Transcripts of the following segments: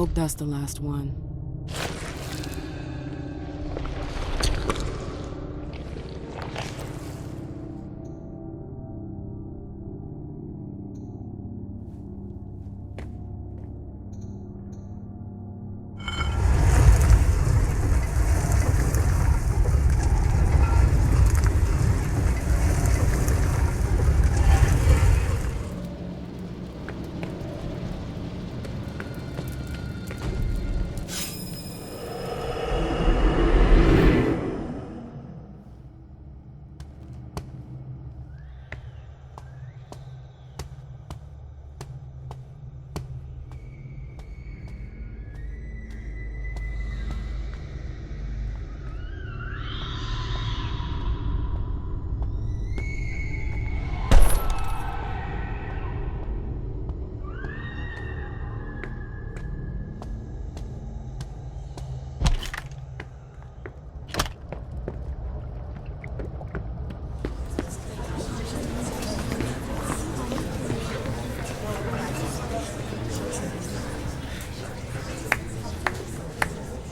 hope that's the last one.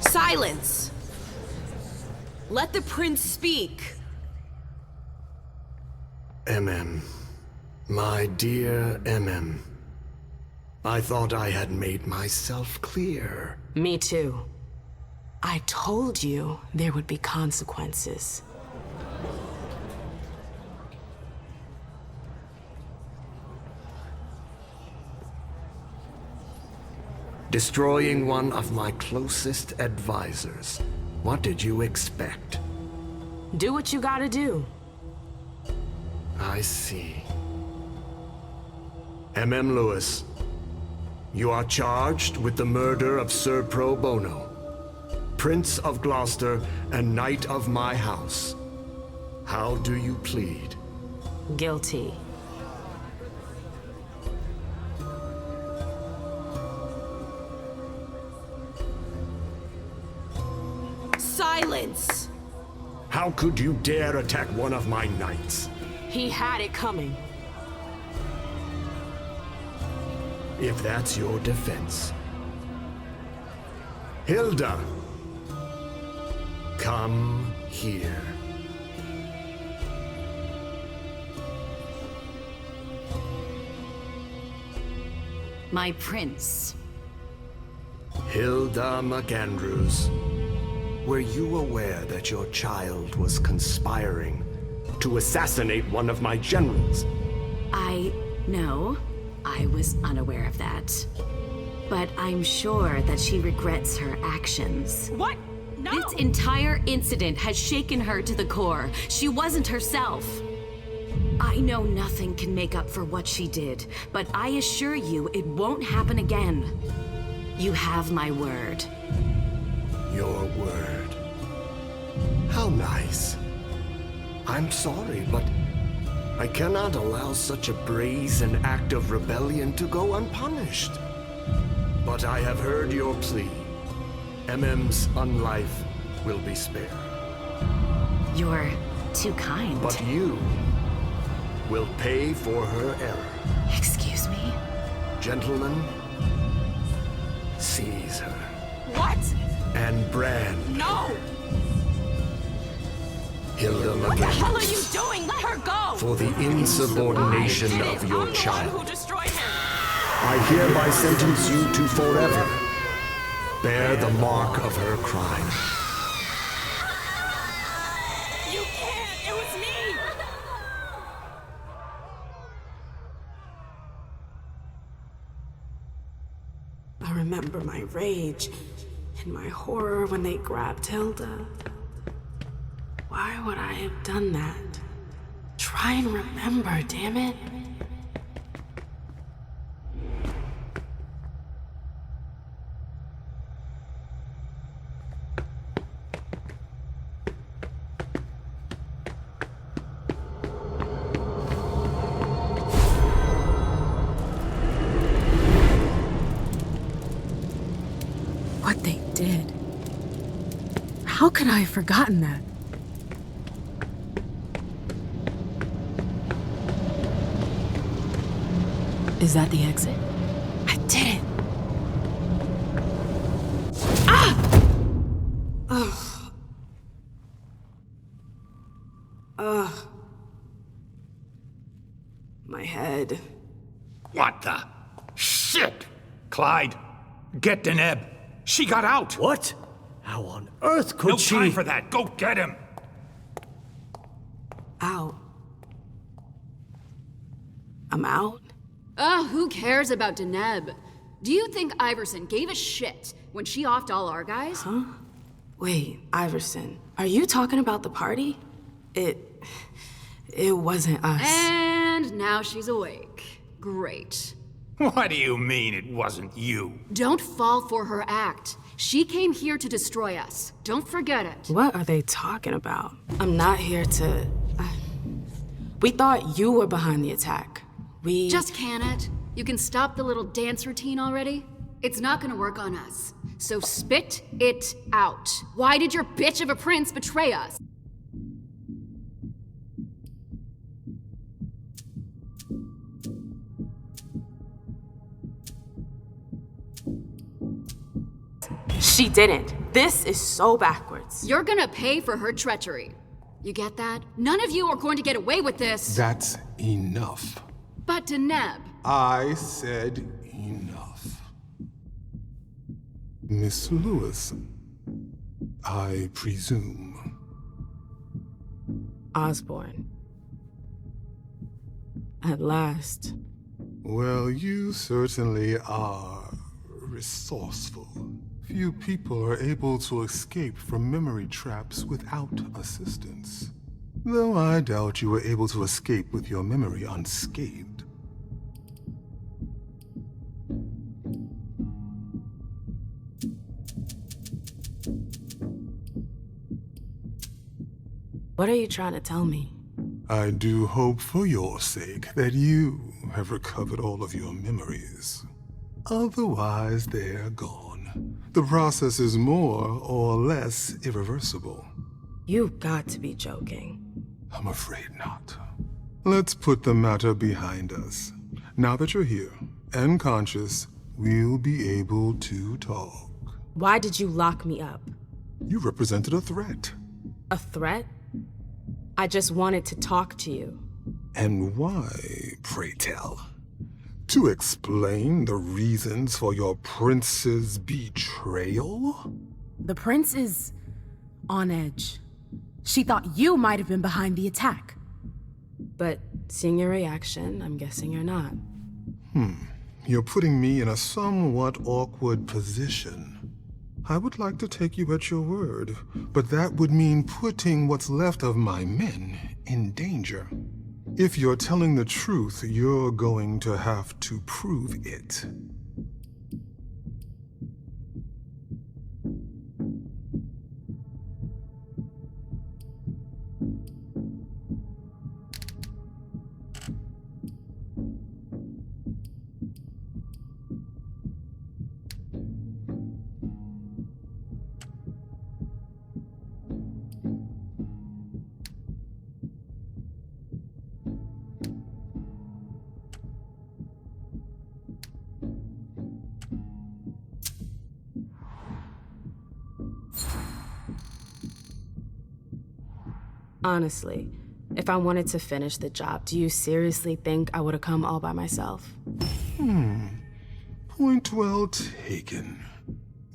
Silence! Let the prince speak. My dear I thought I had made myself clear. Me too. I told you there would be consequences. Destroying one of my closest advisors. What did you expect? Do what you gotta do. I see. Lewis, you are charged with the murder of Sir Pro Bono, Prince of Gloucester and Knight of my house. How do you plead? Guilty. Silence! How could you dare attack one of my knights? He had it coming. If that's your defense. Hilda! Come here. My prince. Hilda McAndrews. Were you aware that your child was conspiring to assassinate one of my generals? No, I was unaware of that. But I'm sure that she regrets her actions. What? No! This entire incident has shaken her to the core. She wasn't herself. I know nothing can make up for what she did, but I assure you it won't happen again. You have my word. Your word. How nice. I'm sorry, but I cannot allow such a brazen act of rebellion to go unpunished. But I have heard your plea. MM's unlife will be spared. You're too kind. But you will pay for her error. Excuse me? Gentlemen, seize her. What? And brand No! Hilda What the hell are you McAndrews doing? Let her go! for the insubordination I did of it. your I'm the child. one who destroyed him. I hereby sentence you to forever. Bear the mark of her crime. You can't! It was me! I remember my rage and my horror when they grabbed Hilda. Why would I have done that? Try and remember, damn it. What they did. How could I have forgotten that? Is that the exit? I did it! My head. What the? Shit! Clyde, get Deneb. She got out! What? How on earth could she? No time for that. Go get him! Out. I'm out? Who cares about Deneb? Do you think Iversen gave a shit when she offed all our guys? Huh? Wait, Iversen, are you talking about the party? It wasn't us. And now she's awake. Great. What do you mean it wasn't you? Don't fall for her act. She came here to destroy us. Don't forget it. What are they talking about? I'm not here to... We thought you were behind the attack. We... Just can it? You can stop the little dance routine already? It's not gonna work on us. So spit it out. Why did your bitch of a prince betray us? She didn't. This is so backwards. You're gonna pay for her treachery. You get that? None of you are going to get away with this. That's enough. But Deneb. I said enough. Miss Lewis, I presume. Osborne. At last. Well, you certainly are resourceful. Few people are able to escape from memory traps without assistance. Though I doubt you were able to escape with your memory unscathed. What are you trying to tell me? I do hope for your sake that you have recovered all of your memories. Otherwise, they're gone. The process is more or less irreversible. You've got to be joking. I'm afraid not. Let's put the matter behind us. Now that you're here and conscious, we'll be able to talk. Why did you lock me up? You represented a threat. A threat? I just wanted to talk to you. And why, pray tell? To explain the reasons for your prince's betrayal? The prince is on edge. She thought you might have been behind the attack. But seeing your reaction, I'm guessing you're not. You're putting me in a somewhat awkward position. I would like to take you at your word, but that would mean putting what's left of my men in danger. If you're telling the truth, you're going to have to prove it. Honestly, if I wanted to finish the job, do you seriously think I would have come all by myself? Point well taken.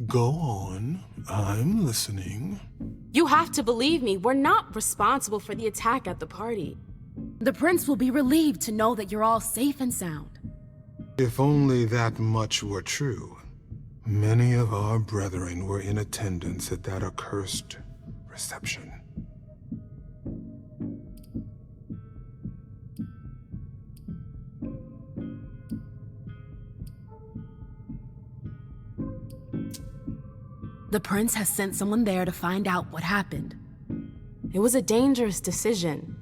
Go on. I'm listening. You have to believe me. We're not responsible for the attack at the party. The prince will be relieved to know that you're all safe and sound. If only that much were true. Many of our brethren were in attendance at that accursed reception. The prince has sent someone there to find out what happened. It was a dangerous decision,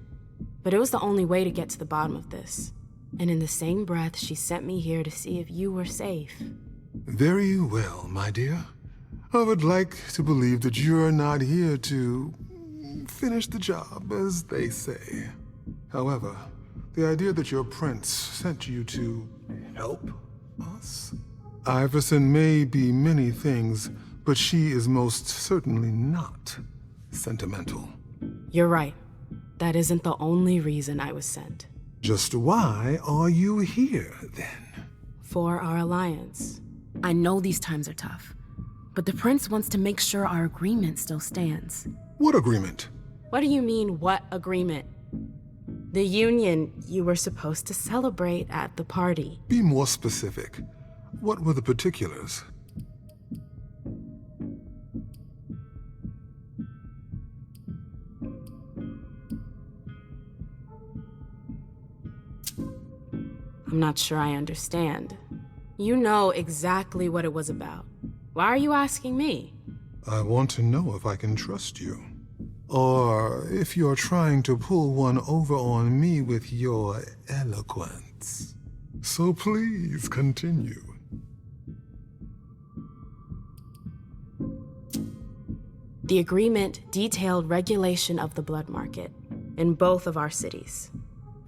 but it was the only way to get to the bottom of this. And in the same breath, she sent me here to see if you were safe. Very well, my dear. I would like to believe that you're not here to finish the job, as they say. However, the idea that your prince sent you to help us? Iversen may be many things, but she is most certainly not sentimental. You're right. That isn't the only reason I was sent. Just why are you here, then? For our alliance. I know these times are tough, but the prince wants to make sure our agreement still stands. What agreement? What do you mean, what agreement? The union you were supposed to celebrate at the party. Be more specific. What were the particulars? I'm not sure I understand. You know exactly what it was about. Why are you asking me? I want to know if I can trust you. Or if you're trying to pull one over on me with your eloquence. So please continue. The agreement detailed regulation of the blood market in both of our cities.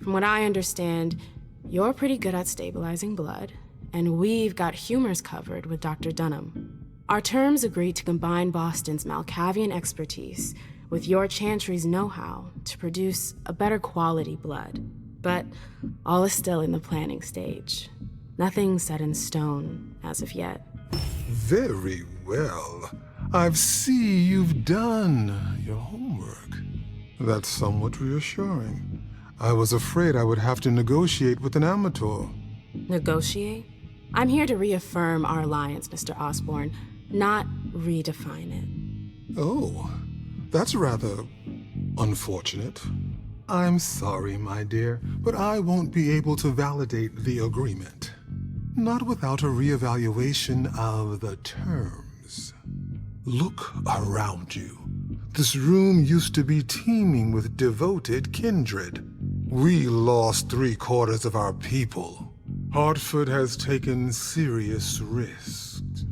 From what I understand, you're pretty good at stabilizing blood, and we've got humors covered with Dr. Dunham. Our terms agreed to combine Boston's Malkavian expertise with your Chantry's know-how to produce a better quality blood. But all is still in the planning stage. Nothing set in stone as of yet. Very well. I see you've done your homework. That's somewhat reassuring. I was afraid I would have to negotiate with an amateur. Negotiate? I'm here to reaffirm our alliance, Mr. Osborne, not redefine it. Oh, that's rather unfortunate. I'm sorry, my dear, but I won't be able to validate the agreement. Not without a reevaluation of the terms. Look around you. This room used to be teeming with devoted kindred. We lost 3/4 of our people. Hartford has taken serious risks.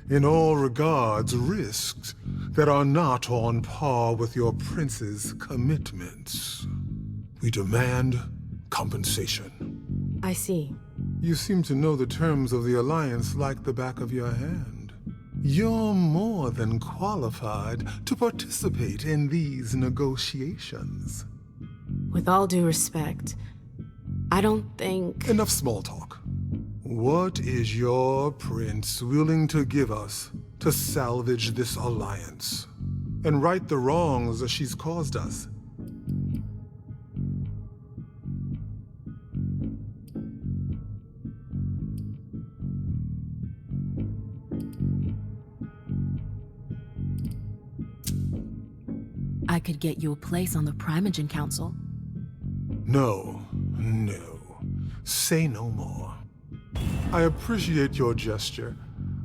In all regards, risks that are not on par with your prince's commitments. We demand compensation. I see. You seem to know the terms of the alliance like the back of your hand. You're more than qualified to participate in these negotiations. With all due respect, I don't think... Enough small talk. What is your prince willing to give us to salvage this alliance and right the wrongs that she's caused us? I could get you a place on the Primogen Council. No. Say no more. I appreciate your gesture,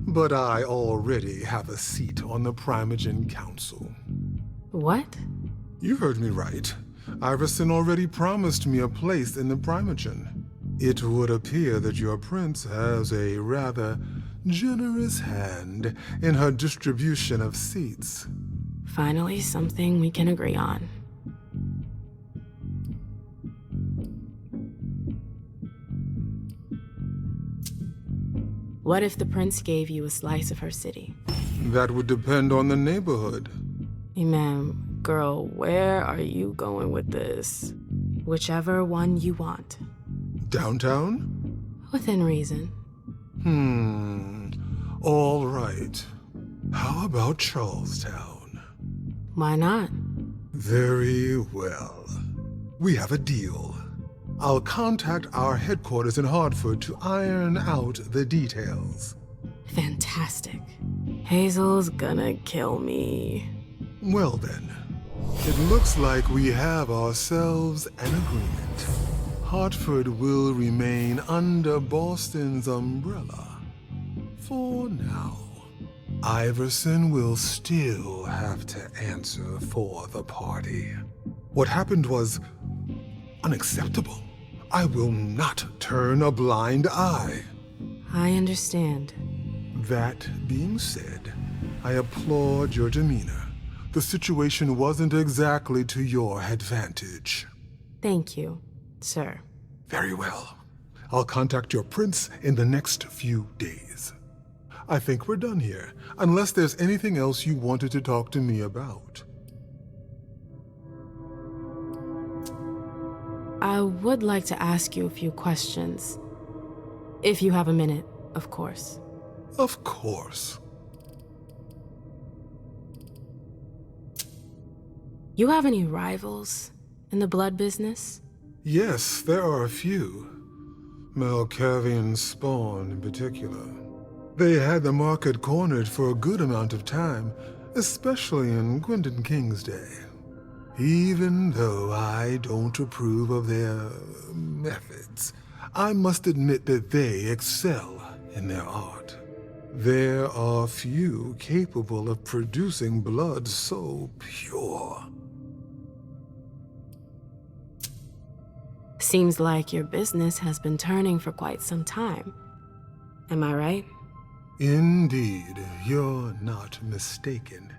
but I already have a seat on the Primogen Council. What? You heard me right. Iversen already promised me a place in the Primogen. It would appear that your prince has a rather generous hand in her distribution of seats. Finally, something we can agree on. What if the prince gave you a slice of her city? That would depend on the neighborhood. Hey, ma'am, girl, where are you going with this? Whichever one you want. Downtown? Within reason. All right. How about Charlestown? Why not? Very well. We have a deal. I'll contact our headquarters in Hartford to iron out the details. Fantastic. Hazel's gonna kill me. Well then, it looks like we have ourselves an agreement. Hartford will remain under Boston's umbrella. For now. Iversen will still have to answer for the party. What happened was unacceptable. I will not turn a blind eye. I understand. That being said, I applaud your demeanor. The situation wasn't exactly to your advantage. Thank you, sir. Very well. I'll contact your prince in the next few days. I think we're done here, unless there's anything else you wanted to talk to me about. I would like to ask you a few questions. If you have a minute, of course. Of course. You have any rivals in the blood business? Yes, there are a few. Malkavian Spawn in particular. They had the market cornered for a good amount of time, especially in Gwendon King's day. Even though I don't approve of their methods, I must admit that they excel in their art. There are few capable of producing blood so pure. Seems like your business has been turning for quite some time. Am I right? Indeed, you're not mistaken.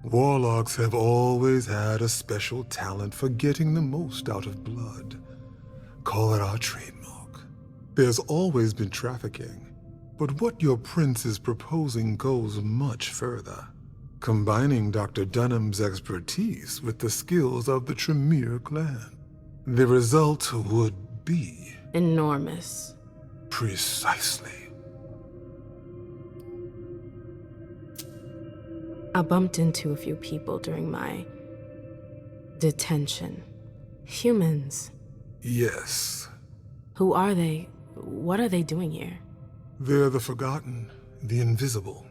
Warlocks have always had a special talent for getting the most out of blood. Call it our trademark. There's always been trafficking, but what your prince is proposing goes much further, combining Dr. Dunham's expertise with the skills of the Tremere clan. The result would be... enormous. Precisely. I bumped into a few people during my detention. Humans. Yes. Who are they? What are they doing here? They're the forgotten, the invisible.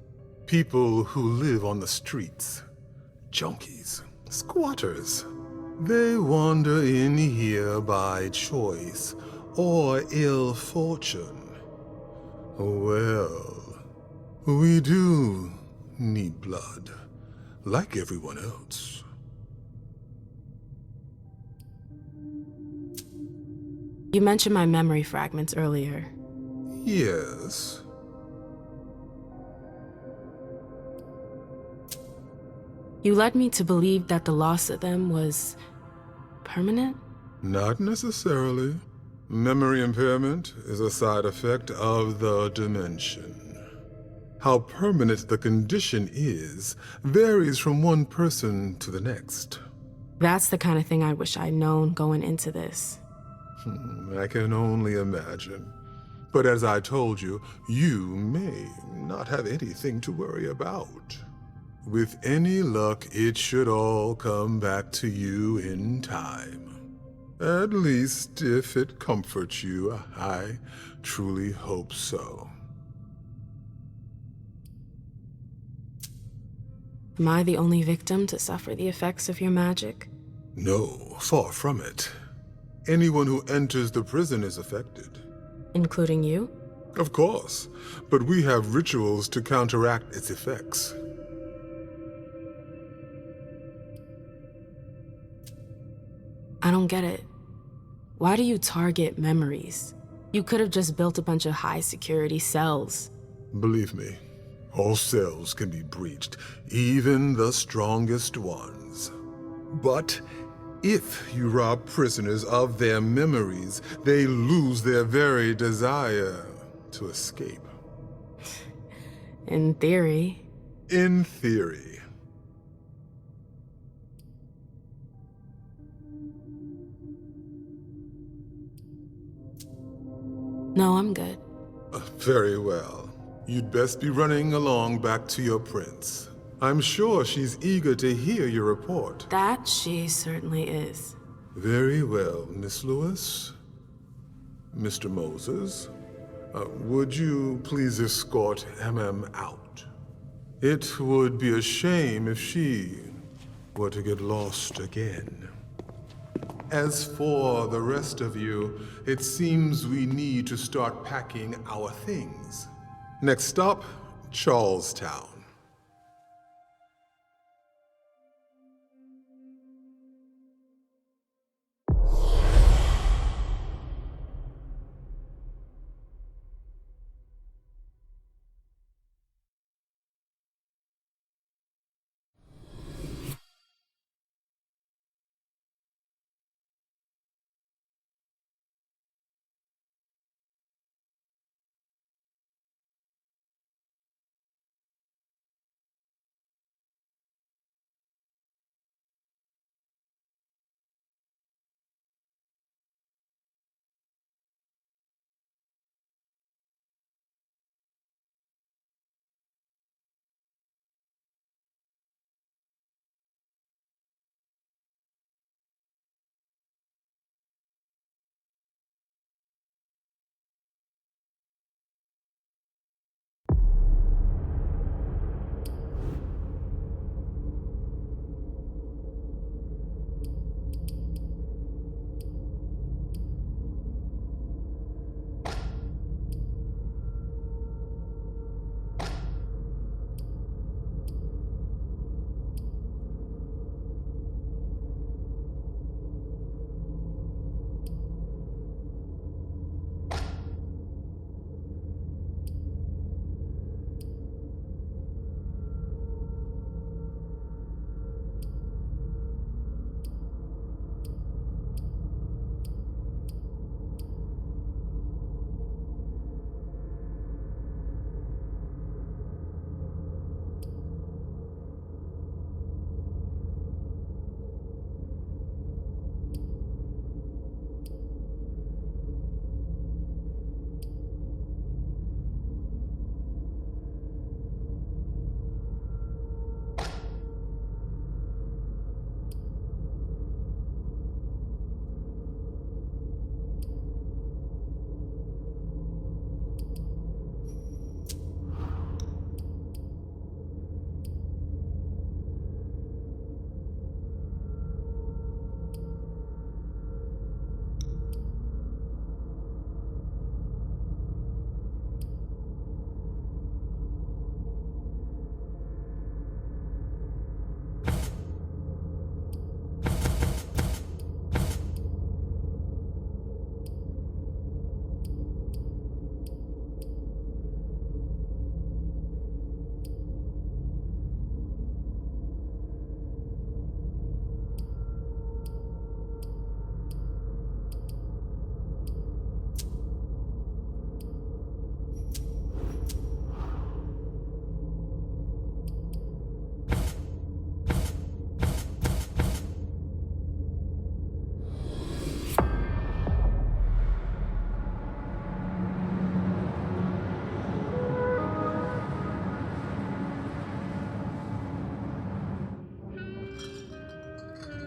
People who live on the streets. Junkies. Squatters. They wander in here by choice or ill fortune. Well, we do need blood, like everyone else. You mentioned my memory fragments earlier. Yes. You led me to believe that the loss of them was permanent? Not necessarily. Memory impairment is a side effect of the dimension. How permanent the condition is varies from one person to the next. That's the kind of thing I wish I'd known going into this. I can only imagine. But as I told you, you may not have anything to worry about. With any luck, it should all come back to you in time. At least, if it comforts you, I truly hope so. Am I the only victim to suffer the effects of your magic? No, far from it. Anyone who enters the prison is affected. Including you? Of course, but we have rituals to counteract its effects. I don't get it. Why do you target memories? You could have just built a bunch of high-security cells. Believe me, all cells can be breached, even the strongest ones. But if you rob prisoners of their memories, they lose their very desire to escape. In theory. In theory. No, I'm good. Very well. You'd best be running along back to your prince. I'm sure she's eager to hear your report. That she certainly is. Very well, Miss Lewis. Mr. Moses, would you please escort MM out? It would be a shame if she were to get lost again. As for the rest of you, it seems we need to start packing our things. Next stop, Charlestown.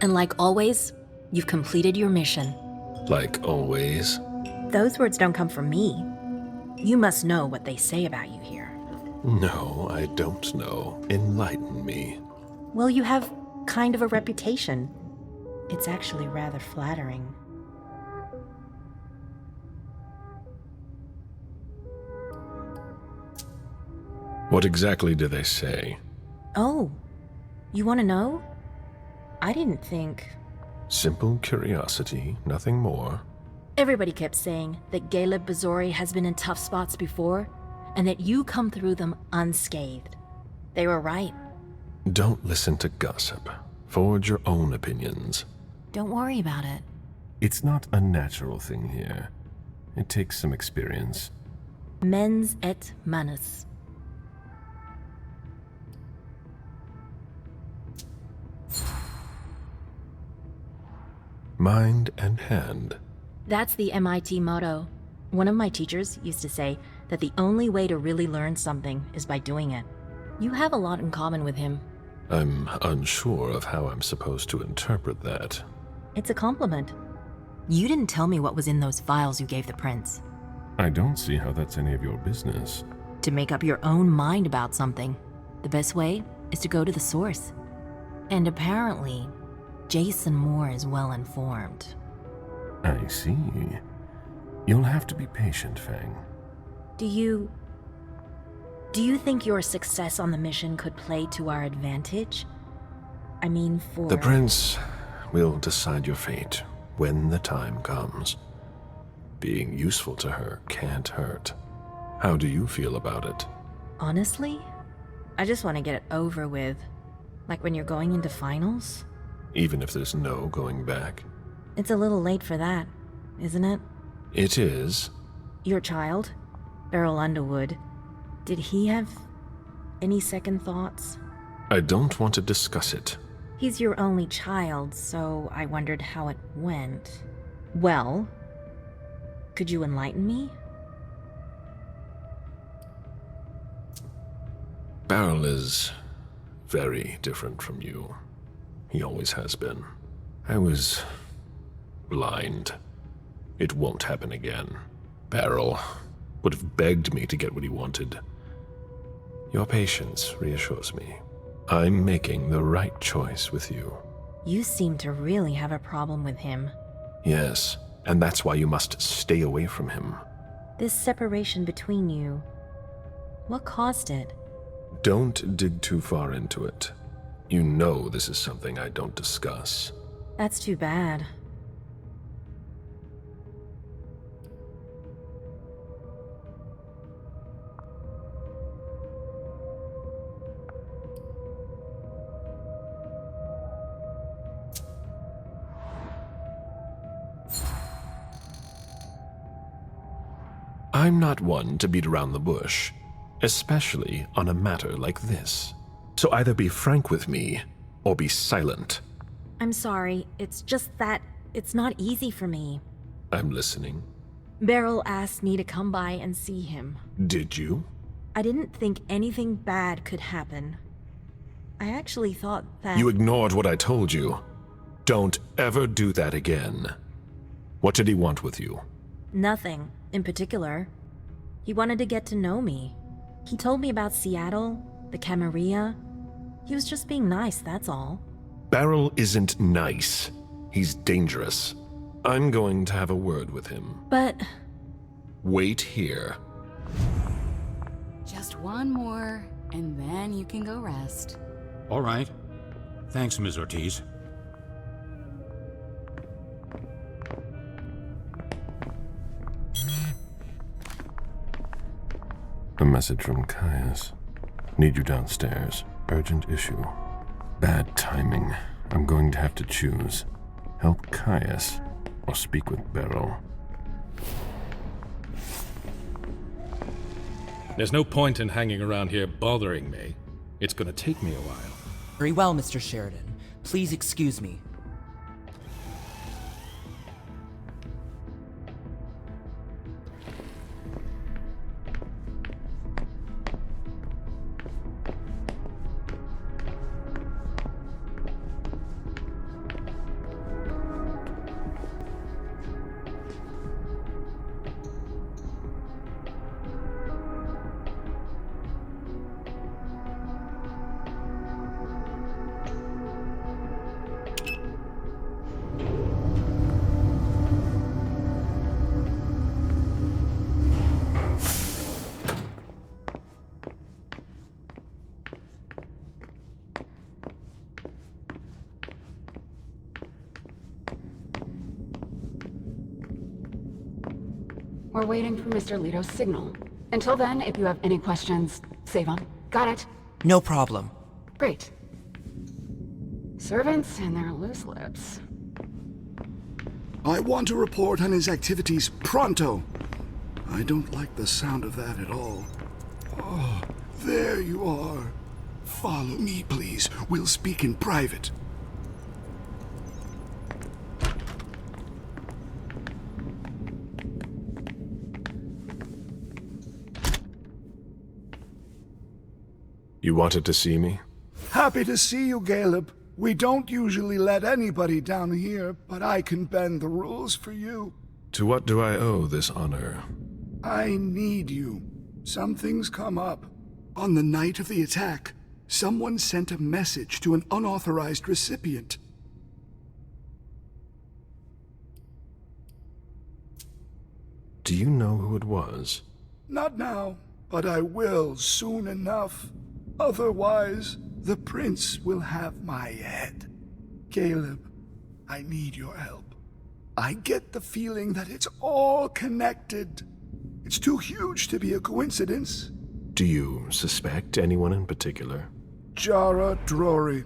And like always, you've completed your mission. Like always? Those words don't come from me. You must know what they say about you here. No, I don't know. Enlighten me. Well, you have kind of a reputation. It's actually rather flattering. What exactly do they say? Oh, you want to know? I didn't think... Simple curiosity, nothing more. Everybody kept saying that Caleb Bazori has been in tough spots before, and that you come through them unscathed. They were right. Don't listen to gossip. Forge your own opinions. Don't worry about it. It's not a natural thing here. It takes some experience. Mens et manus. Mind and hand. That's the MIT motto. One of my teachers used to say that the only way to really learn something is by doing it. You have a lot in common with him. I'm unsure of how I'm supposed to interpret that. It's a compliment. You didn't tell me what was in those files you gave the prince. I don't see how that's any of your business. To make up your own mind about something, the best way is to go to the source. And apparently, Jason Moore is well informed. I see. You'll have to be patient, Fang. Do you think your success on the mission could play to our advantage? I mean, for... The prince will decide your fate when the time comes. Being useful to her can't hurt. How do you feel about it? Honestly, I just want to get it over with. Like when you're going into finals. Even if there's no going back? It's a little late for that, isn't it? It is. Your child, Beryl Underwood, did he have any second thoughts? I don't want to discuss it. He's your only child, so I wondered how it went. Well, could you enlighten me? Beryl is very different from you. He always has been. I was blind. It won't happen again. Beryl would have begged me to get what he wanted. Your patience reassures me. I'm making the right choice with you. You seem to really have a problem with him. Yes, and that's why you must stay away from him. This separation between you, what caused it? Don't dig too far into it. You know this is something I don't discuss. That's too bad. I'm not one to beat around the bush, especially on a matter like this. So either be frank with me, or be silent. I'm sorry, it's just that it's not easy for me. I'm listening. Beryl asked me to come by and see him. Did you? I didn't think anything bad could happen. I actually thought that... You ignored what I told you. Don't ever do that again. What did he want with you? Nothing in particular. He wanted to get to know me. He told me about Seattle, the Camarilla. He was just being nice, that's all. Beryl isn't nice. He's dangerous. I'm going to have a word with him. But... Wait here. Just one more, and then you can go rest. All right. Thanks, Ms. Ortiz. A message from Caius. Need you downstairs. Urgent issue. Bad timing. I'm going to have to choose. Help Caius or speak with Beryl. There's no point in hanging around here bothering me. It's gonna take me a while. Very well, Mr. Sheridan. Please excuse me. We're waiting for Mr. Leto's signal. Until then, if you have any questions, save them. Got it? No problem. Great. Servants and their loose lips. I want a report on his activities pronto. I don't like the sound of that at all. Oh, there you are. Follow me, please. We'll speak in private. You wanted to see me? Happy to see you, Caleb. We don't usually let anybody down here, but I can bend the rules for you. To what do I owe this honor? I need you. Something's come up. On the night of the attack, someone sent a message to an unauthorized recipient. Do you know who it was? Not now, but I will soon enough. Otherwise, the prince will have my head. Caleb, I need your help. I get the feeling that it's all connected. It's too huge to be a coincidence. Do you suspect anyone in particular? Jara Drory.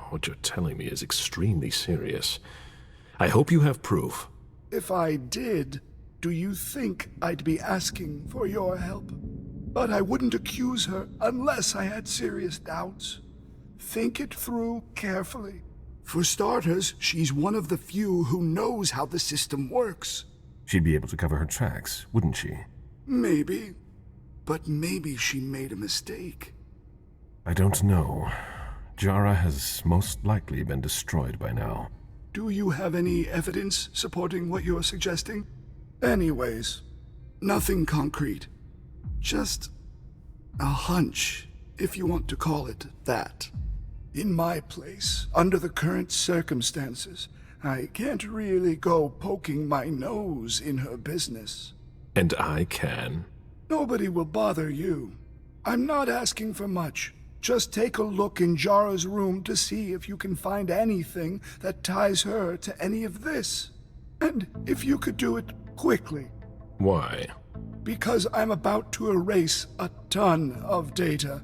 What you're telling me is extremely serious. I hope you have proof. If I did, do you think I'd be asking for your help? But I wouldn't accuse her unless I had serious doubts. Think it through carefully. For starters, she's one of the few who knows how the system works. She'd be able to cover her tracks, wouldn't she? Maybe. But maybe she made a mistake. I don't know. Jara has most likely been destroyed by now. Do you have any evidence supporting what you're suggesting? Anyways, nothing concrete. Just a hunch, if you want to call it that. In my place, under the current circumstances, I can't really go poking my nose in her business. And I can? Nobody will bother you. I'm not asking for much. Just take a look in Jara's room to see if you can find anything that ties her to any of this. And if you could do it quickly. Why? Because I'm about to erase a ton of data.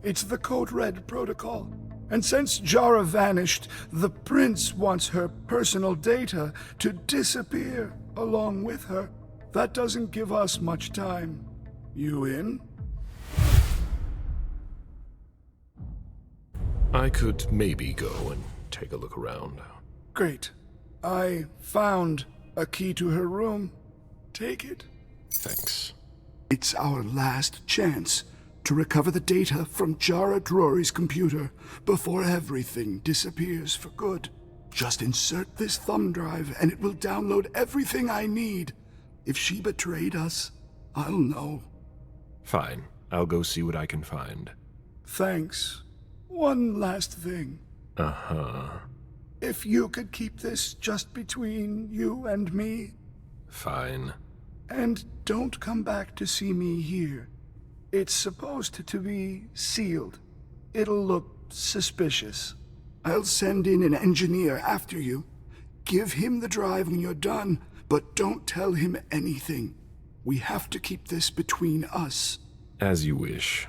It's the Code Red protocol. And since Jara vanished, the prince wants her personal data to disappear along with her. That doesn't give us much time. You in? I could maybe go and take a look around. Great. I found a key to her room. Take it. Thanks. It's our last chance to recover the data from Jara Drory's computer before everything disappears for good. Just insert this thumb drive and it will download everything I need. If she betrayed us, I'll know. Fine. I'll go see what I can find. Thanks. One last thing. Uh-huh. If you could keep this just between you and me. Fine. And don't come back to see me here. It's supposed to be sealed. It'll look suspicious. I'll send in an engineer after you. Give him the drive when you're done, but don't tell him anything. We have to keep this between us. As you wish.